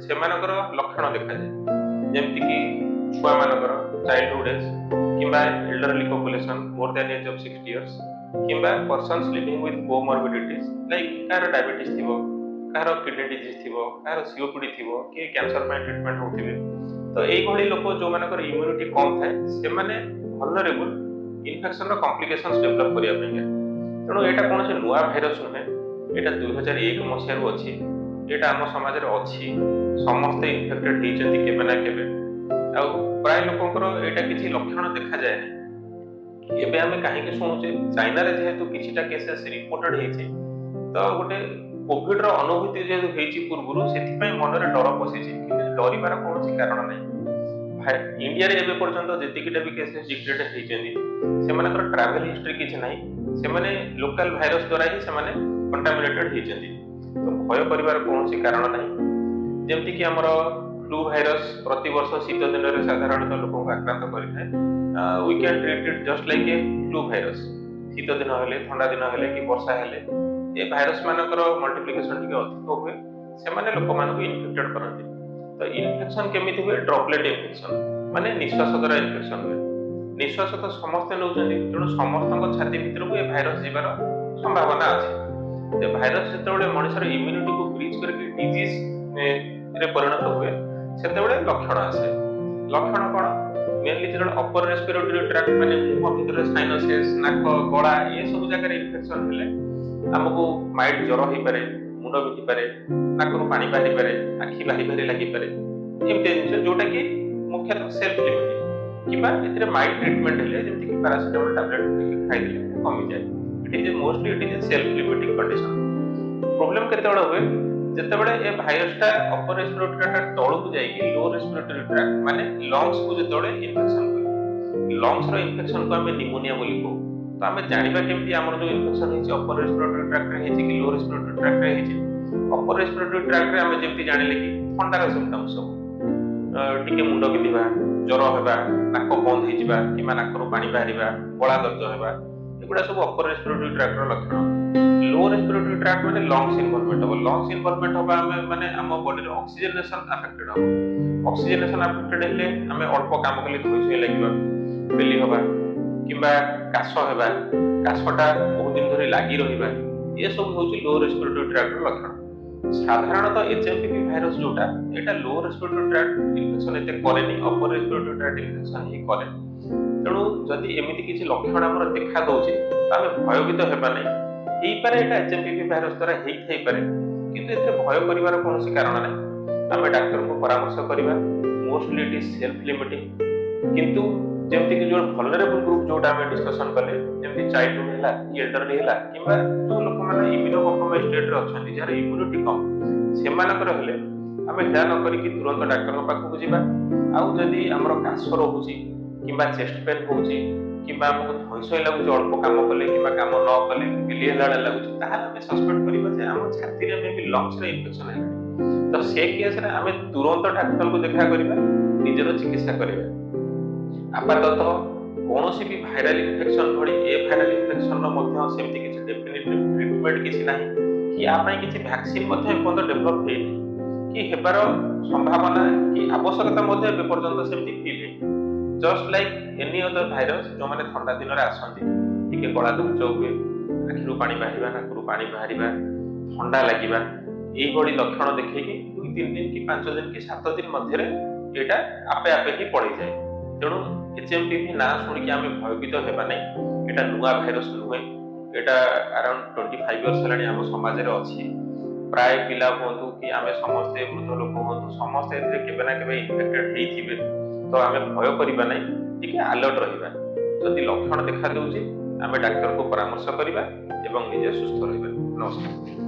ସେମାନଙ୍କର ଲକ୍ଷଣ ଦେଖାଯାଏ, ଯେମିତିକି ଛୁଆମାନଙ୍କର ଚାଇଲ୍ଡହୁଡ୍ ଏଜ୍ କିମ୍ବା elderly population more than age of 60 years କିମ୍ବା persons living with comorbidities like କାହାର ଡାଇବେଟିସ୍ ଥିବ, କାହାର କିଡନୀ ଡିଜିଜ୍ ଥିବ, କାହାର ସିଓପିଡି ଥିବ, କିଏ କ୍ୟାନ୍ସର ପାଇଁ ଟ୍ରିଟମେଣ୍ଟ ହେଉଥିବେ। ତ ଏଇଭଳି ଲୋକ ଯୋଉମାନଙ୍କର ଇମ୍ୟୁନିଟି କମ୍ ଥାଏ ସେମାନେ ଭଲନେରେବୁଲ୍ ଇନଫେକ୍ସନର କମ୍ପ୍ଲିକେସନ୍ସ ଡେଭଲପ୍ କରିବା ପାଇଁକା। ତେଣୁ ଏଇଟା କୌଣସି ନୂଆ ଭାଇରସ୍ ନୁହେଁ, ଏଇଟା 2001 ମସିହାରୁ ଅଛି, ଏଇଟା ଆମ ସମାଜରେ ଅଛି, ସମସ୍ତେ ଇନଫେକ୍ଟେଡ୍ ହେଇଛନ୍ତି କେବେ ନା କେବେ। ଆଉ ପ୍ରାୟ ଲୋକଙ୍କର ଏଇଟା କିଛି ଲକ୍ଷଣ ଦେଖାଯାଏ ନାହିଁ। ଏବେ ଆମେ କାହିଁକି ଶୁଣୁଛେ ଚାଇନାରେ ଯେହେତୁ କିଛିଟା କେସେସ୍ ରିପୋର୍ଟେଡ୍ ହେଇଛି, ତ ଗୋଟେ କୋଭିଡର ଅନୁଭୂତି ଯେହେତୁ ହେଇଛି ପୂର୍ବରୁ ସେଥିପାଇଁ ମନରେ ଡର ପଶିଛି, କିନ୍ତୁ ଡରିବାର କୌଣସି କାରଣ ନାହିଁ। ଇଣ୍ଡିଆରେ ଏବେ ପର୍ଯ୍ୟନ୍ତ ଯେତିକିଟା ବି କେସେସ୍ ଡିକ୍ଲେରେଡ୍ ହେଇଛନ୍ତି ସେମାନଙ୍କର ଟ୍ରାଭେଲ ହିଷ୍ଟ୍ରି କିଛି ନାହିଁ, ସେମାନେ ଲୋକାଲ ଭାଇରସ୍ ଦ୍ୱାରା ହିଁ ସେମାନେ କଣ୍ଟାମିନେଟେଡ୍ ହେଇଛନ୍ତି। ତ ଭୟ କରିବାର କୌଣସି କାରଣ ନାହିଁ। ଯେମିତିକି ଆମର ଫ୍ଲୁ ଭାଇରସ୍ ପ୍ରତିବର୍ଷ ଶୀତ ଦିନରେ ସାଧାରଣତଃ ଲୋକଙ୍କୁ ଆକ୍ରାନ୍ତ କରିଥାଏ। We can treat it just like a flu virus. शीत दिन हेले, ठंडा दिन हेले कि वर्षा हेले ए भाइरस मानकर मल्टीप्लिकेशन टिके अधिक हुए, सेमाने लोक मानक इन्फेक्टेड करନ୍ତି। तो इन्फेक्शन केमिति हुए? ड्रॉपलेट इन्फेक्शन, माने निश्वास द्वारा इन्फेक्शन हुए। निश्वास तो समस्ते नौचंदी, तेणु समस्तଙ୍କ छाती भितरକୁ ए भाइरस ଯିବାର संभावना ଅଛି। ए भाइरस जेतेबेले मनुष्यर इम्यूनिटी को ब्रीच करके डिजीज रे परिणत हुए, सेतेबेले लक्षण आसे। लक्षण कोन? मेनली जो अपर रेस्पिरेटरी ट्रैक्ट माने मुंह भितर साइनसेस, नाक, गला ये सब जगह इन्फेक्शन हेले हमको माइल्ड ज्वर हो पारे, मुंड बिंधि पारे, नाकरू पानी बाहरी पारे, आखि बाहरी बाहरी लागि पारे। एमते जिंस जोटा कि मुख्यतः सेल्फ लिमिटिंग किबा एतरे माइल्ड ट्रीटमेंट हेले जेमति कि पैरासिटामोल टैबलेट खाइ दिले कमी जाय। It is mostly it is self limiting condition. Problem केते बड़ हुए जेतेबेले ए भाइरसटा अपर रेस्पिरेटरी ट्रैक्ट तळकु जाईकी लो रेस्पिरेटरी ट्रैक्ट माने लंग्स को जेतेबेले इन्फेक्शन हुए, लंग्स रो इन्फेक्शन को हमें निमोनिया बोली कहू। तो हमें जानिबा केमति हमर जो इन्फेक्शन हेछि अपर रेस्पिरेटरी ट्रैक्ट रे हेछि कि लो रेस्पिरेटरी ट्रैक्ट रे हेछि। अपर रेस्पिरेटरी ट्रैक्ट रे हमें जेमति जानिले कि ठंडार सिम्पटम्स सब टिके मुंड बिंधिबा, ज्वर हेबा, नाक बंद हे जिबा किमा नाकरू पानी बाहरिबा, गला दर्द हेबा, एगुडा सब अपर रेस्पिरेटरी ट्रैक्ट रो लक्षण। लो रेस्पिरेटरी ट्रैक्ट माने लंग्स इन्वॉल्वमेंट हो, लंग्स इन्वॉल्वमेंट होबा हमें माने हम बॉडी रो ऑक्सीजनेशन अफेक्टेड हो। ऑक्सीजनेशन अफेक्टेड हेले हमें अल्प काम कले धोइसे लागिबा, बेली होबा किबा काश हेबा, काशटा बहुत दिन धरि लागि रहिबा, ये सब होछि लो रेस्पिरेटरी ट्रैक्ट रो लक्षण। साधारणतः एचएमपीवी भाइरस जोटा एटा लो रेस्पिरेटरी ट्रैक्ट इन्फेक्शन एते करेनी, अपर रेस्पिरेटरी ट्रैक्ट इन्फेक्शन ही करे। तेणु जदि एमिति किछि लक्षण हमर देखा दउछि तामे भयभीत हेबा नै। एही पारे एटा एचएमपीवी भाइरस द्वारा हेइ थाइ पारे, किंतु एते भय करिवार कोनोसी कारण नै। आमे डाक्टर को परामर्श करिबा, mostly it is self limiting. किंतु जेमति कि जो वल्नरेबल ग्रुप जोटा आमे डिस्कशन कले, जेमति चाइल्डहुड हैला, एल्डरली हैला किबा जो लोक माने इम्यूनो कॉम्प्रोमाइज स्टेट रे अछंती, जहार इम्यूनिटी कम, सेमानकर हेले आमे हेला न करी कि तुरंत डाक्टर को पाखु जिबा। आउ जदि हमर काश रहउची किबा चेस्ट पेन होउची किबा हमको धइसय लागुची अल्प काम कले किबा काम न कले बिलियलाडा लागुची, ताहाले आमे सस्पेक्ट करिबा जे हम छाती रे मे बि लंग्स रे इन्फेक्शन है। तो से केस रे आमे तुरंत डाक्टर को देखा करिबा, निजर चिकित्सा करिबा। आपाततः कौनसी भी भाइरल इन्फेक्शन भली ए भाइरल इन्फेक्शन नो मध्य सेमति किछि डेफिनेटिव ट्रीटमेंट किछि नाही कि आ पई किछि वैक्सीन मध्य एपंत डेवलप हेनि कि हेबार संभावना कि आवश्यकता मध्य ए पर्यंत सेमति फील हे। Just like any other virus जो माने ठंडा दिन रे आसंती, ଟିକେ ଗଳା ଧୁଚ हुए, आखिरू पानी बाहर, नाकरू पानी बाहर, ठंडा लगे, यही लक्षण देखिए 2-3 दिन कि 5 दिन कि 7 दिन मध्य एटा आपे आपे ही पड़े जाए। तेणु एचएमपीवी ना शुणिक आम भयभीत होगा नहीं, एटा नुआ भाइरस नुहे, एटा अराउंड 25 इयर्स है आम समाज में अच्छी। प्राय पिला हूँ कि आम समस्ते वृद्ध लोक हूँ समस्ते केवे ना केवे इन्फेक्टेड होइथिबे, तो आम भय करबा नहीं, टिके अलर्ट रहिबा। जदि लक्षण देखा देउछि आम डाक्टर को परामर्श करबा एवं निजे सुस्थ रहिबा। नमस्कार।